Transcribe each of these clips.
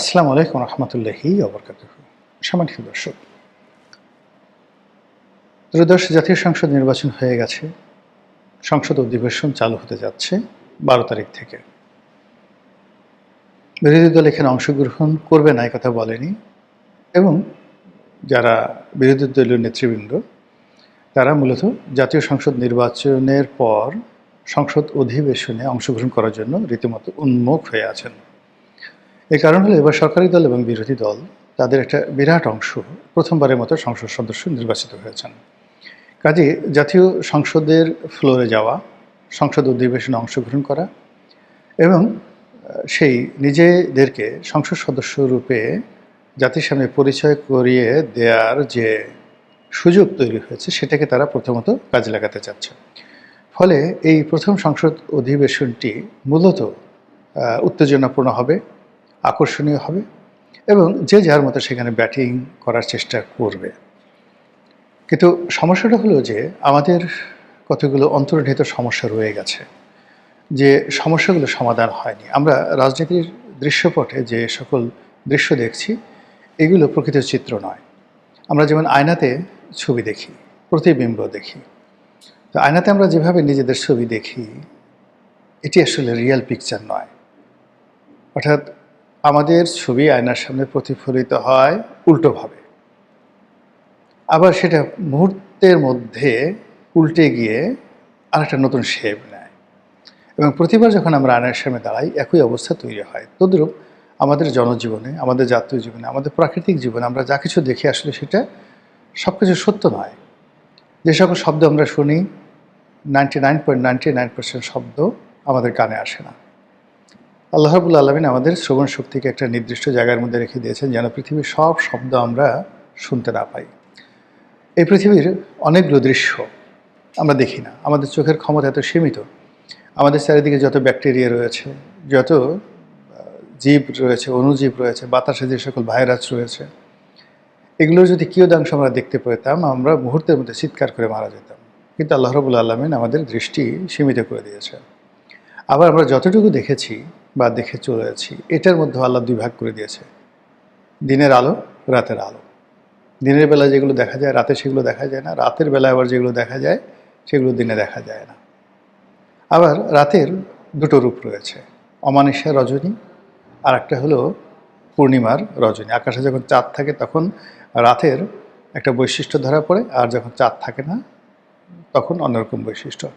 আসসালামু আলাইকুম রহমতুল্লাহি ওবরকাতুহু। সম্মানিত দর্শক, ত্রয়োদশ জাতীয় সংসদ নির্বাচন হয়ে গেছে। সংসদ অধিবেশন চালু হতে যাচ্ছে ১২ তারিখ থেকে। বিরোধী দল এখানে অংশগ্রহণ করবে না, কথা বলেনি। এবং যারা বিরোধী দলীয় নেতৃবৃন্দ, তারা মূলত জাতীয় সংসদ নির্বাচনের পর সংসদ অধিবেশনে অংশগ্রহণ করার জন্য রীতিমতো উন্মুখ হয়ে আছেন। এর কারণ হলো এবার সরকারি দল এবং বিরোধী দল তাদের একটা বিরাট অংশ প্রথমবারের মতো সংসদ সদস্য নির্বাচিত হয়েছেন। কাজে জাতীয় সংসদের ফ্লোরে যাওয়া, সংসদ অধিবেশনে অংশগ্রহণ করা এবং সেই নিজেদেরকে সংসদ সদস্য রূপে জাতির সামনে পরিচয় করিয়ে দেওয়ার যে সুযোগ তৈরি হয়েছে, সেটাকে তারা প্রথমত কাজে লাগাতে চাচ্ছে। ফলে এই প্রথম সংসদ অধিবেশনটি মূলত উত্তেজনাপূর্ণ হবে, আকর্ষণীয় হবে এবং যে যার মতো সেখানে ব্যাটিং করার চেষ্টা করবে। কিন্তু সমস্যাটা হলো যে আমাদের কতগুলো অন্তর্নিহিত সমস্যা রয়ে গেছে, যে সমস্যাগুলো সমাধান হয়নি। আমরা রাজনীতির দৃশ্যপটে যে সকল দৃশ্য দেখছি, এগুলো প্রকৃত চিত্র নয়। আমরা যেমন আয়নাতে ছবি দেখি, প্রতিবিম্ব দেখি, তো আয়নাতে আমরা যেভাবে নিজেদের ছবি দেখি, এটি আসলে রিয়েল পিকচার নয়। অর্থাৎ আমাদের ছবি আয়নার সামনে প্রতিফলিত হয় উল্টোভাবে, আবার সেটা মুহূর্তের মধ্যে উল্টে গিয়ে আরেকটা নতুন শেপ নেয় এবং প্রতিবার যখন আমরা আয়নার সামনে দাঁড়াই, একই অবস্থা তৈরি হয়। তদ্রূপ আমাদের জনজীবনে, আমাদের জাতীয় জীবনে, আমাদের প্রাকৃতিক জীবনে আমরা যা কিছু দেখি, আসলে সেটা সব কিছু সত্য নয়। যে সকল শব্দ আমরা শুনি, 99.99% শব্দ আমাদের কানে আসে না। আল্লাহ রাব্বুল আলামিন আমাদের শ্রবণ শক্তিকে একটা নির্দিষ্ট জায়গার মধ্যে রেখে দিয়েছেন, যেন পৃথিবীর সব শব্দ আমরা শুনতে না পাই। এই পৃথিবীর অনেকগুলো দৃশ্য আমরা দেখি না, আমাদের চোখের ক্ষমতা এত সীমিত। আমাদের চারিদিকে যত ব্যাকটেরিয়া রয়েছে, যত জীব রয়েছে, অণুজীব রয়েছে, বাতাসে যে সকল ভাইরাস রয়েছে, এগুলোর যদি কিয়দাংশ আমরা দেখতে পেতাম, আমরা মুহূর্তের মধ্যে চিৎকার করে মারা যেতাম। কিন্তু আল্লাহ রাব্বুল আলামিন আমাদের দৃষ্টি সীমিত করে দিয়েছে। আবার আমরা যতটুকু দেখেছি বা দেখে চলেছি, এটার মধ্যে আল্লাহ দুই ভাগ করে দিয়েছে: দিনের আলো, রাতের আলো। দিনের বেলায় যেগুলো দেখা যায়, রাতে সেগুলো দেখা যায় না। রাতের বেলায় আবার যেগুলো দেখা যায়, সেগুলো দিনে দেখা যায় না। আবার রাতের দুটো রূপ রয়েছে: অমানিসা রজনী, আর একটা হলো পূর্ণিমার রজনী। আকাশে যখন চাঁদ থাকে তখন রাতের একটা বৈশিষ্ট্য ধরা পড়ে, আর যখন চাঁদ থাকে না তখন অন্যরকম বৈশিষ্ট্য।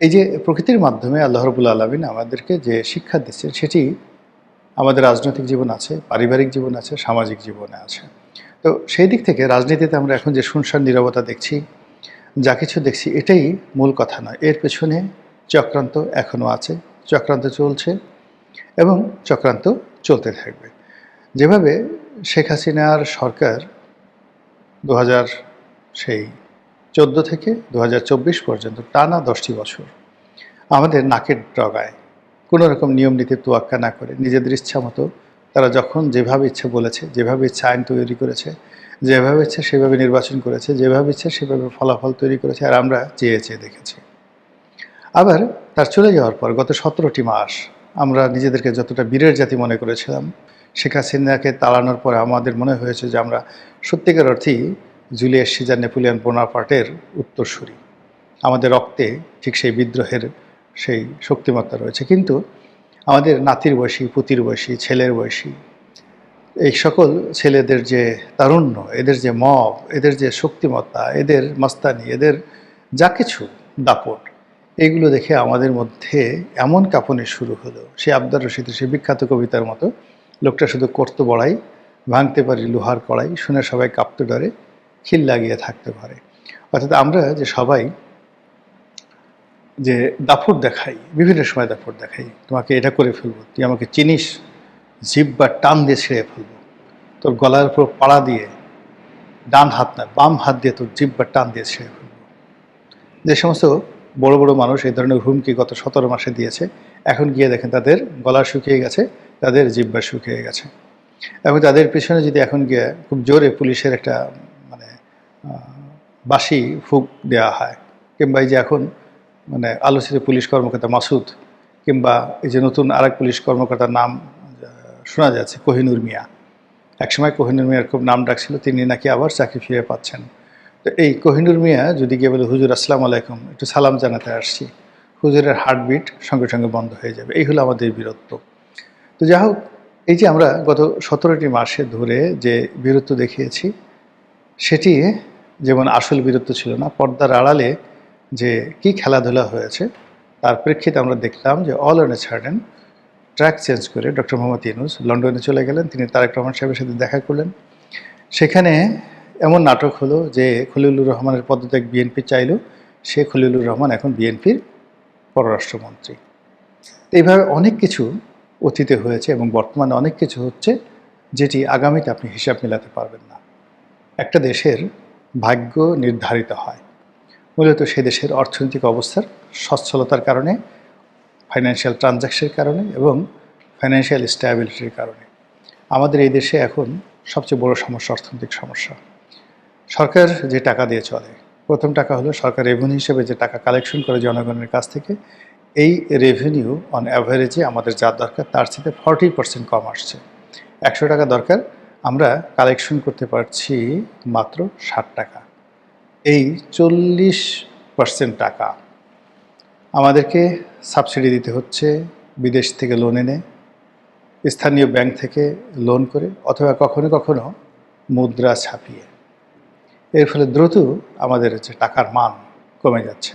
এই যে প্রকৃতির মাধ্যমে আল্লাহ রাব্বুল আলামিন আমাদেরকে যে শিক্ষা দিচ্ছেন, সেটি আমাদের রাজনৈতিক জীবন আছে, পারিবারিক জীবন আছে, সামাজিক জীবনে আছে। তো সেই দিক থেকে রাজনীতিতে আমরা এখন যে শুনশান নীরবতা দেখছি, যা কিছু দেখছি, এটাই মূল কথা নয়। এর পেছনে চক্রান্ত এখনও আছে, চক্রান্ত চলছে এবং চক্রান্ত চলতে থাকবে। যেভাবে শেখ হাসিনার সরকার 2014 থেকে 2024 পর্যন্ত টানা 10টি বছর আমাদের নাকের ডগায় কোনো রকম নিয়ম নীতির তোয়াক্কা না করে নিজেদের ইচ্ছা মতো তারা যখন যেভাবে ইচ্ছে বলেছে, যেভাবে ইচ্ছা আইন তৈরি করেছে, যেভাবে ইচ্ছে সেভাবে নির্বাচন করেছে, যেভাবে ইচ্ছে সেভাবে ফলাফল তৈরি করেছে, আর আমরা চেয়ে চেয়ে দেখেছি। আবার তার চলে যাওয়ার পর গত 17টি মাস আমরা নিজেদেরকে যতটা বীরের জাতি মনে করেছিলাম, শেখ হাসিনাকে তাড়ানোর পরে আমাদের মনে হয়েছে যে আমরা সত্যিকার অর্থেই জুলিয়াস সিজার, নেপোলিয়ন বোনাপার্টের উত্তরসূরি। আমাদের রক্তে ঠিক সেই বিদ্রোহের সেই শক্তিমত্তা রয়েছে। কিন্তু আমাদের নাতির বয়সী, পুতির বয়সী, ছেলের বয়সী এই সকল ছেলেদের যে তারুণ্য, এদের যে মব, এদের যে শক্তিমত্তা, এদের মাস্তানি, এদের যা কিছু দাপট, এগুলো দেখে আমাদের মধ্যে এমন কাঁপুনি শুরু হলো, সে আবদার রশিদের সে বিখ্যাত কবিতার মতো, লোকটা শুধু করতো বড়াই, ভাঙতে পারি লোহার কড়াই, শুনে সবাই কাঁপতে ডরে, খিল লাগিয়ে থাকতে পারে। অর্থাৎ আমরা যে সবাই যে দাপট দেখাই, বিভিন্ন সময় দাপট দেখাই, তোমাকে এটা করে ফেলবো, তুই আমাকে চিনিস, জিহ্বা টান দিয়ে ছিঁড়ে ফেলবো, তোর গলার উপর পাড়া দিয়ে, ডান হাত না বাম হাত দিয়ে তোর জিহ্বা টান দিয়ে ছিঁড়ে ফেলবো। যে সমস্ত বড় বড় মানুষ এই ধরনের হুমকি গত 17 মাসে দিয়েছে, এখন গিয়ে দেখেন তাদের গলা শুকিয়ে গেছে, তাদের জিহ্বা শুকিয়ে গেছে। এবং তাদের পিছনে যদি এখন গিয়ে খুব জোরে পুলিশের একটা মানে বাঁশি ফুঁক দেওয়া হয়, কিংবা এই যে এখন মানে আলোচিত পুলিশ কর্মকর্তা মাসুদ, কিংবা এই যে নতুন আরেক পুলিশ কর্মকর্তার নাম শোনা যাচ্ছে কোহিনুর মিয়া। একসময় কোহিনুর মিয়ার খুব নাম ডাক ছিল, তিনি নাকি আবার চাকরি ফিরে পাচ্ছেন। তো এই কোহিনুর মিয়া যদি গিয়ে বলে, হুজুর আসসালামু আলাইকুম, একটু সালাম জানাতে আসছি, হুজুরের হার্টবিট সঙ্গে সঙ্গে বন্ধ হয়ে যাবে। এই হলো আমাদের বীরত্ব। তো যাই হোক, এই যে আমরা গত 17টি মাসে ধরে যে বীরত্ব দেখিয়েছি, সেটি যেমন আসল বীরত্ব ছিল না, পর্দার আড়ালে যে কি খেলাধুলা হয়েছে তার প্রেক্ষিতে আমরা দেখলাম যে all on a sudden track change করে ডক্টর মোহাম্মদ ইউনূস লন্ডনে চলে গেলেন। তিনি তারেক রহমান সাহেবের সাথে দেখা করলেন। সেখানে এমন নাটক হলো যে খলিলুর রহমানের পদত্যাগ বিএনপি চাইল, সে খলিলুর রহমান এখন বিএনপির পররাষ্ট্রমন্ত্রী। এইভাবে অনেক কিছু অতীতে হয়েছে এবং বর্তমানে অনেক কিছু হচ্ছে যেটি আগামীতে আপনি হিসাব মেলাতে পারবেন না। একটা দেশের ভাগ্য নির্ধারিত হয় মূলত সে দেশের অর্থনৈতিক অবস্থার সচ্ছলতার কারণে, ফাইন্যান্সিয়াল ট্রানজ্যাকশনের কারণে এবং ফাইন্যান্সিয়াল স্ট্যাবিলিটির কারণে। আমাদের এই দেশে এখন সবচেয়ে বড় সমস্যা অর্থনৈতিক সমস্যা। সরকার যে টাকা দিয়ে চলে, প্রথম টাকা হলো সরকার রেভিনিউ হিসেবে যে টাকা কালেকশন করে জনগণের কাছ থেকে, এই রেভিনিউ অন অ্যাভারেজে আমাদের যা দরকার তার চেয়ে 40% কম আসছে। 100 টাকা দরকার, আমরা কালেকশন করতে পারছি মাত্র 60 টাকা। এই 40% টাকা আমাদেরকে সাবসিডি দিতে হচ্ছে বিদেশ থেকে লোন এনে, স্থানীয় ব্যাংক থেকে লোন করে, অথবা কখনো কখনো মুদ্রা ছাপিয়ে। এর ফলে দ্রুত আমাদের হচ্ছে টাকার মান কমে যাচ্ছে।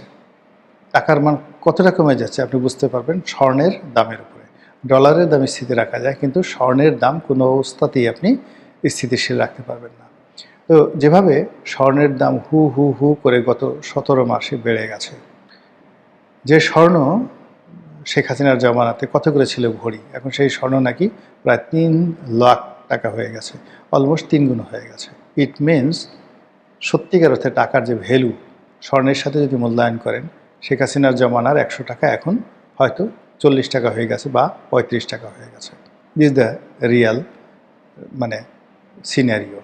টাকার মান কতটা কমে যাচ্ছে আপনি বুঝতে পারবেন স্বর্ণের দামের উপরে। ডলারের দাম স্থিতি রাখা যায়, কিন্তু স্বর্ণের দাম কোনো অবস্থাতেই আপনি স্থিতিশীল রাখতে পারবেন না। তো যেভাবে স্বর্ণের দাম হু হু হু করে গত 17 মাসে বেড়ে গেছে, যে স্বর্ণ শেখ হাসিনার জমানাতে কত করে ছিল ভরি, এখন সেই স্বর্ণ নাকি প্রায় 3 লাখ টাকা হয়ে গেছে, অলমোস্ট 3 গুণ হয়ে গেছে। ইট মিনস সত্যিকার অর্থে টাকার যে ভ্যালু স্বর্ণের সাথে যদি মূল্যায়ন করেন, শেখ হাসিনার জমানার 100 টাকা এখন হয়তো 40 টাকা হয়ে গেছে বা 35 টাকা হয়ে গেছে। দিস দ্য রিয়াল মানে সিনারিও।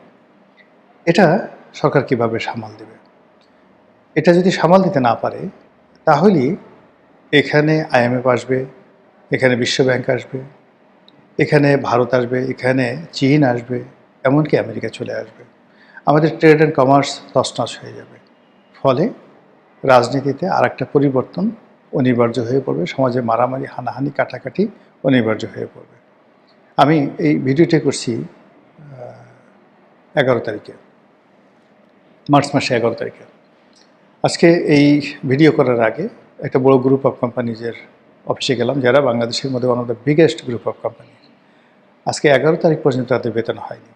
এটা সরকার কিভাবে সামাল দেবে? এটা যদি সামাল দিতে না পারে, তাহলেই এখানে IMF আসবে, এখানে বিশ্বব্যাংক আসবে, এখানে ভারত আসবে, এখানে চীন আসবে, এমনকি আমেরিকা চলে আসবে। আমাদের ট্রেড অ্যান্ড কমার্স তছনছ হয়ে যাবে। ফলে রাজনীতিতে আরেকটা পরিবর্তন অনিবার্য হয়ে পড়বে, সমাজে মারামারি, হানাহানি, কাটাকাটি অনিবার্য হয়ে পড়বে। আমি এই ভিডিওটি করছি 11 তারিখে, মার্চ মাসে 11 তারিখে। আজকে এই ভিডিও করার আগে একটা বড় গ্রুপ অফ কোম্পানিজের অফিসে গেলাম, যারা বাংলাদেশের মধ্যে one of the biggest group of company. আজকে 11 তারিখ পর্যন্ত তাদের বেতন হয়নি।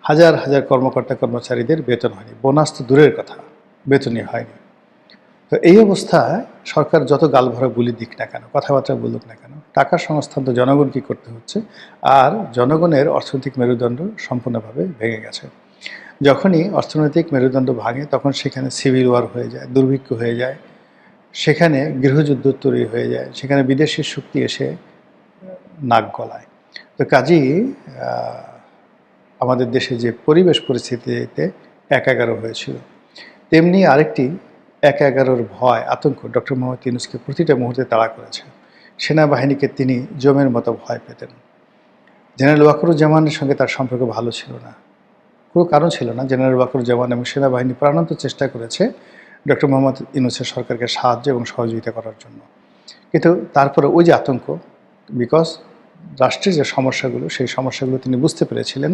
হাজার হাজার কর্মকর্তা কর্মচারীদের বেতন হয়নি, বোনাস তো দূরের কথা, বেতনই হয়নি। তো এই অবস্থায় সরকার যত গালভরা বুলি দিক না কেন, কথাবার্তা বলুক না কেন, টাকার সংস্থান তো জনগণকে করতে হচ্ছে। আর জনগণের অর্থনৈতিক মেরুদণ্ড সম্পূর্ণভাবে ভেঙে গেছে। যখনই অর্থনৈতিক মেরুদণ্ড ভাঙে, তখন সেখানে সিভিল ওয়ার হয়ে যায়, দুর্ভিক্ষ হয়ে যায়, সেখানে গৃহযুদ্ধ তৈরি হয়ে যায়, সেখানে বিদেশি শক্তি এসে নাক গলায়। তো কাজেই আমাদের দেশে যে পরিবেশ পরিস্থিতিতে 1-11 হয়েছিল, তেমনি আরেকটি 1-11-র ভয়, আতঙ্ক ডক্টর মোহাম্মদ ইউনূসকে প্রতিটা মুহূর্তে তাড়া করেছে। সেনাবাহিনীকে তিনি জমের মতো ভয় পেতেন। জেনারেল ওয়াকারুজ্জামানের সঙ্গে তার সম্পর্ক ভালো ছিল না, কোনো কারণ ছিল না। জেনারেল ওয়াকারুজ্জামান এবং সেনাবাহিনী প্রাণান্ত চেষ্টা করেছে ডক্টর মোহাম্মদ ইউনূসের সরকারকে সাহায্য এবং সহযোগিতা করার জন্য, কিন্তু তারপরে ওই যে আতঙ্ক, বিকজ রাষ্ট্রের যে সমস্যাগুলো, সেই সমস্যাগুলো তিনি বুঝতে পেরেছিলেন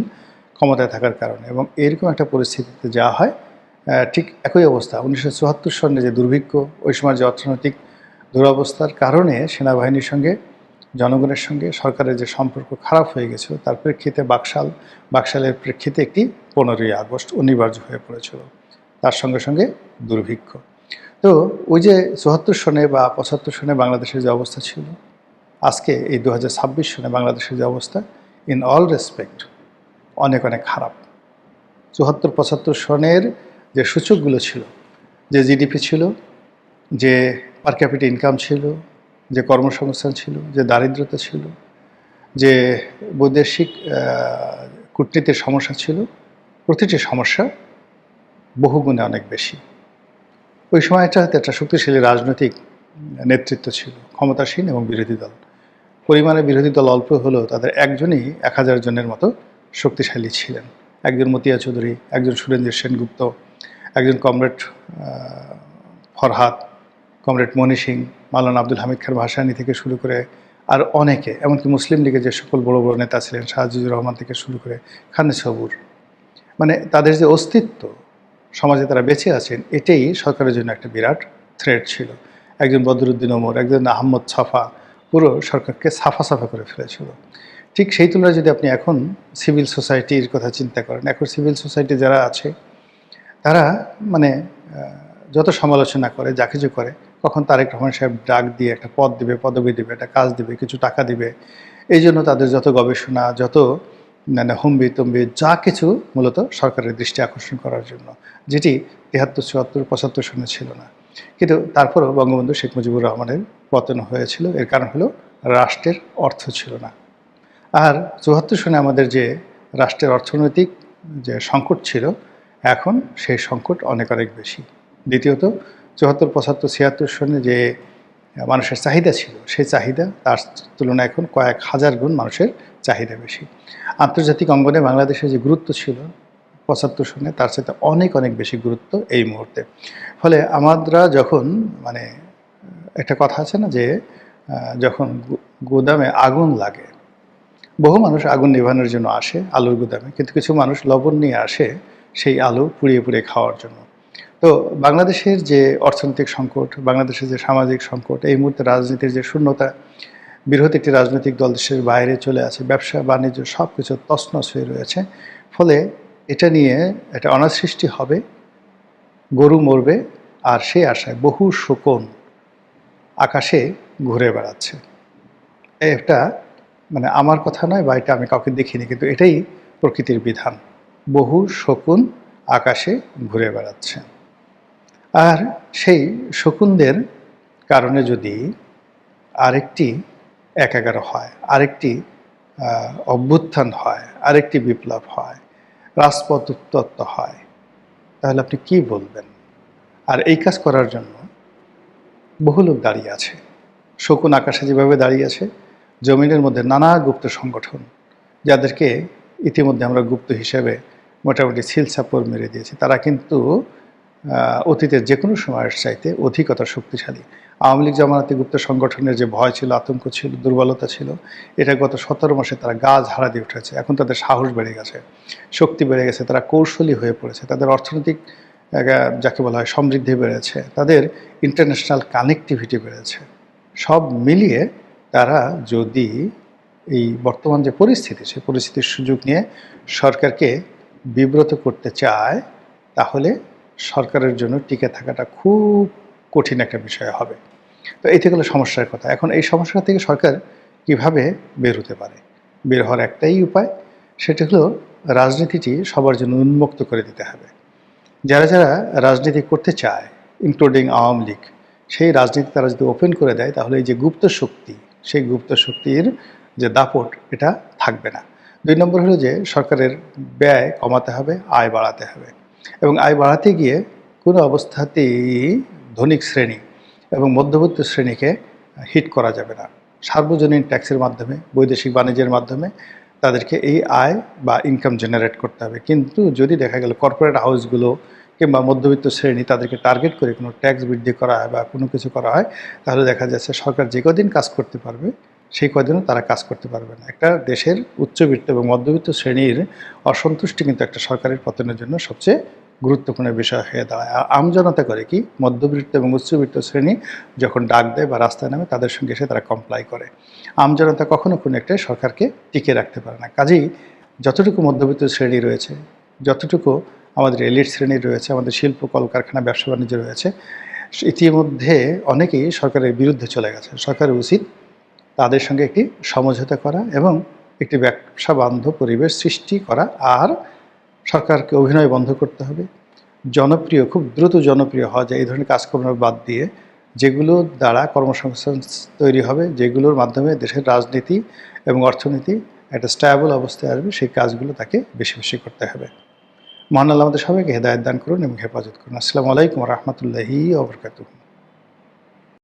ক্ষমতায় থাকার কারণে। এবং এরকম একটা পরিস্থিতিতে যাওয়া হয়, ঠিক একই অবস্থা 1974 সনে যে দুর্ভিক্ষ, ওই সময় যে অর্থনৈতিক দুরবস্থার কারণে সেনাবাহিনীর সঙ্গে জনগণের সঙ্গে সরকারের যে সম্পর্ক খারাপ হয়ে গেছিল, তার প্রেক্ষিতে বাকশালের প্রেক্ষিতে একটি 15ই আগস্ট অনিবার্য হয়ে পড়েছিল, তার সঙ্গে সঙ্গে দুর্ভিক্ষ। তো ওই যে 74 সনে বা 75 সনে বাংলাদেশের যে অবস্থা ছিল, আজকে এই 2026 সনে বাংলাদেশের যে অবস্থা, ইন অল রেসপেক্ট অনেক অনেক খারাপ। 74-75 সনের যে সূচকগুলো ছিল, যে জিডিপি ছিল, যে পার ক্যাপিটা ইনকাম ছিল, যে কর্মসংস্থান ছিল, যে দারিদ্রতা ছিল, যে বৈদেশিক কূটনীতির সমস্যা ছিল, প্রতিটি সমস্যা বহুগুণে অনেক বেশি। ওই সময়টাতে একটা শক্তিশালী রাজনৈতিক নেতৃত্ব ছিল, ক্ষমতাসীন এবং বিরোধী দল। পরিমাণে বিরোধী দল অল্প হলেও তাদের একজনই 1000 জনের মতো শক্তিশালী ছিলেন। একজন মতিয়া চৌধুরী, একজন সুরেন্দ্র সেনগুপ্ত, একজন কমরেড ফরহাদ, কমরেড মনি সিং, মাওলানা আব্দুল হামিদ খান ভাসানী থেকে শুরু করে আর অনেকে, এমনকি মুসলিম লীগের যে সকল বড় বড় নেতা ছিলেন, শাহজিজুর রহমান থেকে শুরু করে খানে সবুর, মানে তাদের যে অস্তিত্ব, সমাজে তারা বেঁচে আছেন, এটাই সরকারের জন্য একটা বিরাট থ্রেট ছিল। একজন বদরুদ্দিন ওমর, একজন আহমদ ছফা পুরো সরকারকে সাফা সাফা করে ফেলেছিল। ঠিক সেই তুলনায় যদি আপনি এখন সিভিল সোসাইটির কথা চিন্তা করেন, এখন সিভিল সোসাইটি যারা আছে তারা মানে যত সমালোচনা করে, যা কিছু করে, কখন তারেক রহমান সাহেব ডাক দিয়ে একটা পদ দিবে, পদবি দিবে, একটা কাজ দিবে, কিছু টাকা দিবে, এই জন্য তাদের যত গবেষণা, যত মানে হুম্বি তম্বি যা কিছু মূলত সরকারের দৃষ্টি আকর্ষণ করার জন্য, যেটি 73, 74, 75 সনে ছিল না। কিন্তু তারপরও বঙ্গবন্ধু শেখ মুজিবুর রহমানের পতন হয়েছিল। এর কারণ হলো রাষ্ট্রের অর্থ ছিল না। আর 74 সনে আমাদের যে রাষ্ট্রের অর্থনৈতিক যে সংকট ছিল, এখন সেই সংকট অনেক অনেক বেশি। দ্বিতীয়ত 74, 75, 76 সনে যে মানুষের চাহিদা ছিল, সেই চাহিদা তার তুলনায় এখন কয়েক হাজার গুণ মানুষের চাহিদা বেশি। আন্তর্জাতিক অঙ্গনে বাংলাদেশের যে গুরুত্ব ছিল 75 সনে, তার সাথে অনেক অনেক বেশি গুরুত্ব এই মুহূর্তে। ফলে আমরা যখন মানে একটা কথা আছে না যে যখন গুদামে আগুন লাগে, বহু মানুষ আগুন নেভানোর জন্য আসে আলুর গুদামে, কিন্তু কিছু মানুষ লবণ নিয়ে আসে সেই আলু পুড়িয়ে পুড়িয়ে খাওয়ার জন্য। তো বাংলাদেশের যে অর্থনৈতিক সংকট, বাংলাদেশের যে সামাজিক সংকট, এই মুহূর্তে রাজনীতির যে শূন্যতা, বৃহৎ একটি রাজনৈতিক দল দেশের বাইরে চলে আছে, ব্যবসা বাণিজ্য সব কিছু তছনছ হয়ে রয়েছে। ফলে এটা নিয়ে একটা অনার সৃষ্টি হবে, গরু মরবে, আর সে আশায় বহু শকুন আকাশে ঘুরে বেড়াচ্ছে। একটা মানে আমার কথা নয়, বা এটা আমি কাউকে দেখিনি, কিন্তু এটাই প্রকৃতির বিধান। বহু শকুন আকাশে ঘুরে বেড়াচ্ছে। আর সেই শকুনদের কারণে যদি আরেকটি ১/১১ হয়, আরেকটি অভ্যুত্থান হয়, আরেকটি বিপ্লব হয়, রাজপথ উত্তপ্ত হয়, তাহলে আপনি কি বলবেন? আর এই কাজ করার জন্য বহু লোক দাঁড়িয়ে আছে। শকুন আকাশে যেভাবে দাঁড়িয়ে আছে, জমিনের মধ্যে নানা গুপ্ত সংগঠন, যাদেরকে ইতিমধ্যে আমরা গুপ্ত হিসেবে মোটামুটি সিলসাপড় মেরে দিয়েছি, তারা কিন্তু অতীতের যে কোনো সময়ের চাইতে অধিকতর শক্তিশালী। আওয়ামী লীগ জামানাতে গুপ্ত সংগঠনের যে ভয় ছিল, আতঙ্ক ছিল, দুর্বলতা ছিল, এটা গত 17 মাসে তারা গা ঝাড়া দিয়ে উঠেছে। এখন তাদের সাহস বেড়ে গেছে, শক্তি বেড়ে গেছে, তারা কৌশলী হয়ে পড়েছে, তাদের অর্থনৈতিক যাকে বলা হয় সমৃদ্ধি বেড়েছে, তাদের ইন্টারন্যাশনাল কানেক্টিভিটি বেড়েছে। সব মিলিয়ে তারা যদি এই বর্তমান যে পরিস্থিতি, সেই পরিস্থিতির সুযোগ নিয়ে সরকারকে বিব্রত করতে চায়, তাহলে সরকারের জন্য টিকে থাকাটা খুব কঠিন একটা বিষয় হবে। তো এই থেকে হলো সমস্যার কথা। এখন এই সমস্যা থেকে সরকার কিভাবে বের হতে পারে? বের হওয়ার একটাই উপায়, সেটা হলো রাজনীতিটি সবার জন্য উন্মুক্ত করে দিতে হবে। যারা যারা রাজনীতি করতে চায়, ইনক্লুডিং আওয়ামী লীগ, সেই রাজনীতি তারা যদি ওপেন করে দেয়, তাহলে এই যে গুপ্ত শক্তি, সেই গুপ্ত শক্তির যে দাপট, এটা থাকবে না। 2 নম্বর হলো যে সরকারের ব্যয় কমাতে হবে, আয় বাড়াতে হবে। এবং আয় বাড়াতে গিয়ে কোনো অবস্থাতেই ধনিক শ্রেণী এবং মধ্যবিত্ত শ্রেণীকে হিট করা যাবে না। সার্বজনীন ট্যাক্সের মাধ্যমে, বৈদেশিক বাণিজ্যের মাধ্যমে তাদেরকে এই আয় বা ইনকাম জেনারেট করতে হবে। কিন্তু যদি দেখা গেল কর্পোরেট হাউসগুলো কিংবা মধ্যবিত্ত শ্রেণী, তাদেরকে টার্গেট করে কোনো ট্যাক্স বৃদ্ধি করা হয় বা কোনো কিছু করা হয়, তাহলে দেখা যাচ্ছে সরকার যে কদিন কাজ করতে পারবে, সেই কদিনও তারা কাজ করতে পারবে না। একটা দেশের উচ্চবিত্ত এবং মধ্যবিত্ত শ্রেণীর অসন্তুষ্টি কিন্তু একটা সরকারের পতনের জন্য সবচেয়ে গুরুত্বপূর্ণ বিষয় হয়ে দাঁড়ায়। আর আমজনতা করে কি, মধ্যবিত্ত এবং উচ্চবিত্ত শ্রেণী যখন ডাক দেয় বা রাস্তায় নামে, তাদের সঙ্গে এসে তারা কমপ্লাই করে। আমজনতা কখনো কোনো একটা সরকারকে টিকে রাখতে পারে না। কাজেই যতটুকু মধ্যবিত্ত শ্রেণী রয়েছে, যতটুকু আমাদের এলিট শ্রেণী রয়েছে, আমাদের শিল্প কলকারখানা, ব্যবসা বাণিজ্য রয়েছে, ইতিমধ্যে অনেকেই সরকারের বিরুদ্ধে চলে গেছে। সরকারের উচিত তাদের সঙ্গে একটি সমঝোতা করা এবং একটি ব্যবসা বান্ধব পরিবেশ সৃষ্টি করা। আর সরকারকে অভিনয় বন্ধ করতে হবে, জনপ্রিয়, খুব দ্রুত জনপ্রিয় হওয়া যায় এই ধরনের কাজকর্ম বাদ দিয়ে যেগুলো দ্বারা কর্মসংস্থান তৈরি হবে, যেগুলোর মাধ্যমে দেশের রাজনীতি এবং অর্থনীতি একটা স্ট্যাবল অবস্থায় আসবে, সেই কাজগুলো তাকে বেশি বেশি করতে হবে। মহান আল্লাহ আমাদের সবাইকে হেদায়েত দান করুন এবং হেফাজত করুন। আসসালামু আলাইকুম ওয়া রাহমাতুল্লাহি ওয়া বারাকাতুহু।